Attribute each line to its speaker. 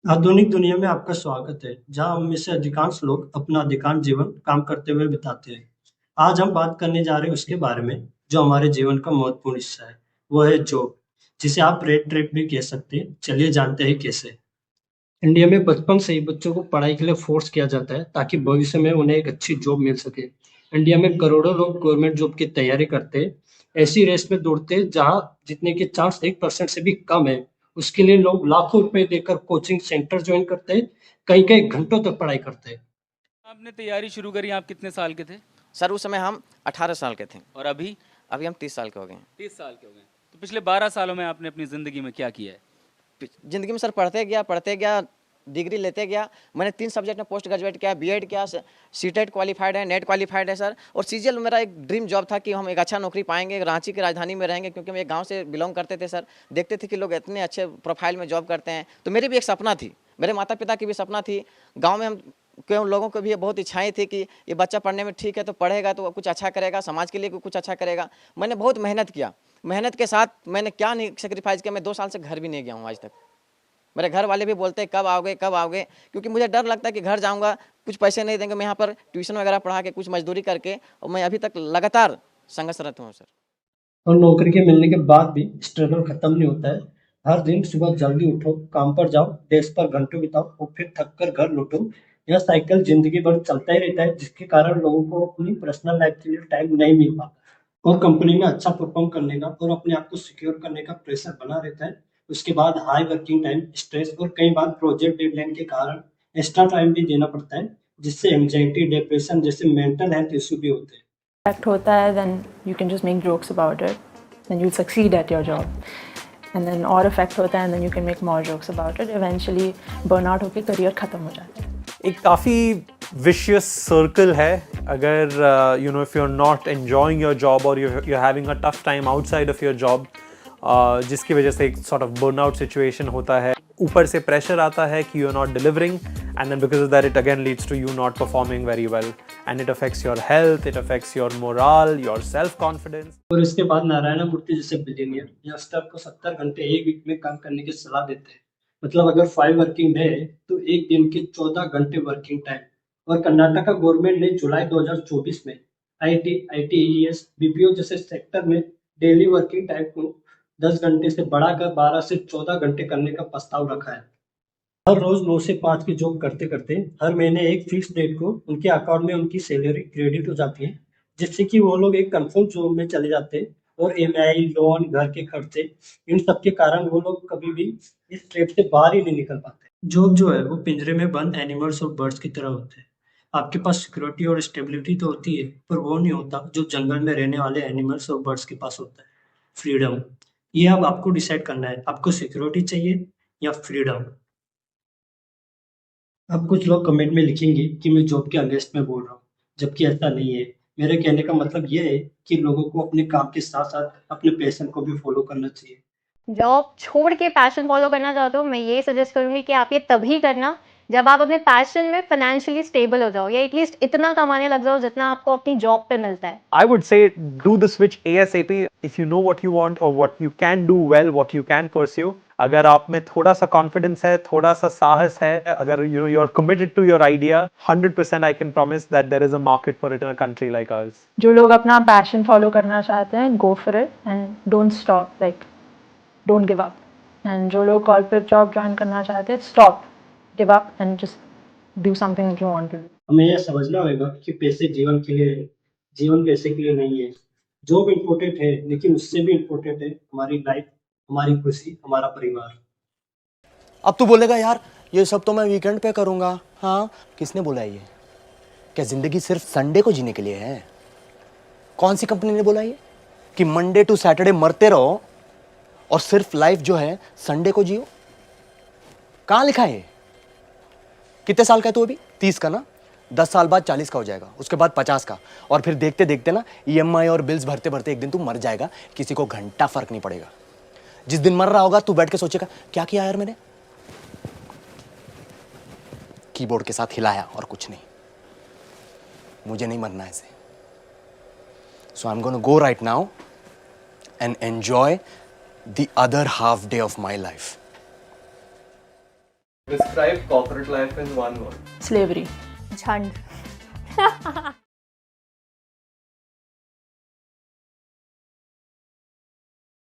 Speaker 1: आधुनिक दुनिया में आपका स्वागत है, जहां हम में से अधिकांश लोग अपना अधिकांश जीवन काम करते हुए बिताते हैं। आज हम बात करने जा रहे हैं उसके बारे में, जो हमारे जीवन का महत्वपूर्ण हिस्सा है। वो है जॉब, जिसे आप रेड ट्रेप भी कह सकते हैं। चलिए जानते हैं कैसे। इंडिया में बचपन से ही बच्चों को पढ़ाई के लिए फोर्स किया जाता है, ताकि भविष्य में उन्हें एक अच्छी जॉब मिल सके। इंडिया में करोड़ों लोग गवर्नमेंट जॉब की तैयारी करते हैं। ऐसी रेस में दौड़ते हैं जहां जीतने के चांस 1% से भी कम है। उसके लिए लोग लाखों रुपए देकर कोचिंग सेंटर ज्वाइन करते हैं, कई कई घंटों तक पढ़ाई करते हैं।
Speaker 2: आपने तैयारी शुरू करी, आप कितने साल के थे?
Speaker 3: सर उस समय हम 18 साल के थे।
Speaker 2: और अभी?
Speaker 3: अभी हम 30 साल के हो गए हैं।
Speaker 2: 30 साल के हो गए। तो पिछले 12 सालों में आपने अपनी ज़िंदगी में क्या किया है?
Speaker 3: ज़िंदगी में सर पढ़ते गया, डिग्री लेते गया। मैंने 3 सब्जेक्ट में पोस्ट ग्रेजुएट किया, बीएड किया, सीटेट क्वालिफाइड है, नेट क्वालिफाइड है सर। और सीजीएल मेरा एक ड्रीम जॉब था कि हम एक अच्छा नौकरी पाएंगे, रांची की राजधानी में रहेंगे, क्योंकि हम एक गाँव से बिलोंग करते थे सर। देखते थे कि लोग इतने अच्छे प्रोफाइल में जॉब करते हैं, तो मेरी भी एक सपना थी, मेरे माता पिता की भी सपना थी। गाँव में हम क्यों लोगों को भी ये बहुत इच्छाएं थी कि ये बच्चा पढ़ने में ठीक है, तो पढ़ेगा तो कुछ अच्छा करेगा, समाज के लिए कुछ अच्छा करेगा। मैंने बहुत मेहनत किया। मेहनत के साथ मैंने क्या नहीं सेक्रीफाइस किया। मैं 2 साल से घर भी नहीं गया हूँ आज तक। मेरे घर वाले भी बोलते हैं कब आओगे कब आओगे, क्योंकि मुझे डर लगता है कि घर जाऊँगा कुछ पैसे नहीं देंगे। मैं यहाँ पर ट्यूशन वगैरह पढ़ा के कुछ मजदूरी करके, और मैं अभी तक लगातार संघर्षरत हूँ सर।
Speaker 1: और नौकरी के मिलने के बाद भी स्ट्रगल खत्म नहीं होता है। हर दिन सुबह जल्दी उठो, काम पर जाओ, डेस्क पर घंटों बिताओ और फिर थक कर घर लौटो। यह साइकिल जिंदगी भर चलता ही रहता है, जिसके कारण लोगों को अपनी पर्सनल लाइफ के लिए टाइम नहीं मिल पाता और कंपनी में अच्छा परफॉर्म करने का और अपने आप को सिक्योर करने का प्रेशर बना रहता है। उसके बाद हाई वर्किंग टाइम, स्ट्रेस और कई बार प्रोजेक्ट डेडलाइन के कारण एक्स्ट्रा टाइम भी देना पड़ता है, जिससे एंजाइटी, डिप्रेशन जैसे मेंटल हेल्थ इश्यू भी होते हैं।
Speaker 4: Effect होता है, then you can just make jokes about it, then you'll succeed at your job. And then और effect होता है, and then you can make more jokes about it. Eventually burnout होके career खत्म हो जाता है।
Speaker 5: एक काफ़ी विशियस सर्कल है। अगर if you are not enjoying your job और you having a tough time outside of your job, जिसकी वजह से एक सॉर्ट ऑफ बर्नआउट सिचुएशन होता है। ऊपर से प्रेशर आता है कि you are not delivering, and then because of that it again leads to you not performing very well, and it affects your health, it affects your morale, your self confidence.
Speaker 1: और इसके बाद नारायण मूर्ति जैसे billionaire youngster को 70 घंटे एक week में काम करने की सलाह देते हैं। मतलब अगर 5 वर्किंग डे है तो एक दिन के 14 घंटे वर्किंग टाइम। और कर्नाटका गवर्नमेंट ने जुलाई 2024 में आईटी, आईटीईएस, बीपीओ जैसे सेक्टर में डेली वर्किंग टाइम को 10 घंटे से बढ़ाकर 12 से 14 घंटे करने का प्रस्ताव रखा है। हर रोज 9 से 5 की जॉब करते करते हर महीने एक फिक्स डेट को उनके अकाउंट में उनकी सैलरी क्रेडिट हो जाती है, जिससे कि वो लोग एक कंफर्ट जोन में चले जाते हैं। और ईएमआई, लोन, घर के खर्चे, इन सब के कारण वो लोग कभी भी इस ट्रैप से बाहर ही नहीं निकल पाते। जॉब जो है वो पिंजरे में बंद एनिमल्स और बर्ड्स की तरह होते हैं। आपके पास सिक्योरिटी और स्टेबिलिटी तो होती है, पर वो नहीं होता जो जंगल में रहने वाले एनिमल्स और बर्ड्स के पास होता है, फ्रीडम। ये अब आपको डिसाइड करना है, आपको सिक्योरिटी चाहिए या फ्रीडम। अब कुछ लोग कमेंट में लिखेंगे कि मैं जॉब के अगेंस्ट में बोल रहा हूँ, जबकि ऐसा नहीं है। मेरे कहने का मतलब ये है कि लोगों को अपने काम के साथ-साथ अपने पैशन को भी फॉलो करना चाहिए।
Speaker 6: जॉब छोड़ के पैशन फॉलो करना चाहते हो, मैं ये सजेस्ट करूँगी कि आप ये तभी करना जब आप अपने पैशन में फाइनेंशियली स्टेबल हो जाओ, या एटलीस्ट इतना कमाने लग जाओ जितना आपको अपनी जॉब पे मिलता है।
Speaker 5: I would say do the switch ASAP if you know what you want or what you can do well, what you can pursue. अगर आप में थोड़ा सा कॉन्फिडेंस है, थोड़ा सा साहस है, अगर you are committed to your idea, 100% I can promise that there is a market for it in a country like ours.
Speaker 4: जो लोग अपना passion follow करना चाहते हैं, go for it and don't stop, like don't give up. And जो लोग corporate job join करना चाहते हैं, stop, give up and just do something that you want to do.
Speaker 1: हमें यह समझना होगा कि पैसे जीवन के लिए है, जीवन पैसे के लिए नहीं है। जॉब इम्पोर्टेंट है, लेकिन उससे भी इम्पोर्टेंट है हमारी लाइफ, हमारी खुशी, हमारा परिवार।
Speaker 7: अब तू बोलेगा यार ये सब तो मैं वीकेंड पे करूंगा। हाँ, किसने बोला ये? क्या जिंदगी सिर्फ संडे को जीने के लिए है? कौन सी कंपनी ने बोला ये कि मंडे टू सैटरडे मरते रहो और सिर्फ लाइफ जो है संडे को जियो? कहां लिखा है ये? कितने साल का है तू अभी? 30 का ना? 10 साल बाद 40 का हो जाएगा, उसके बाद 50 का, और फिर देखते देखते ना ईएमआई और बिल्स भरते भरते एक दिन तू मर जाएगा। किसी को घंटा फर्क नहीं पड़ेगा। जिस दिन मर रहा होगा तू बैठ के सोचेगा क्या किया यार मैंने? कीबोर्ड के साथ हिलाया और कुछ नहीं। मुझे नहीं मरना ऐसे। So I am gonna go right now and enjoy the other half day of my life.
Speaker 8: Describe corporate life in one word.
Speaker 4: Slavery.
Speaker 6: झंड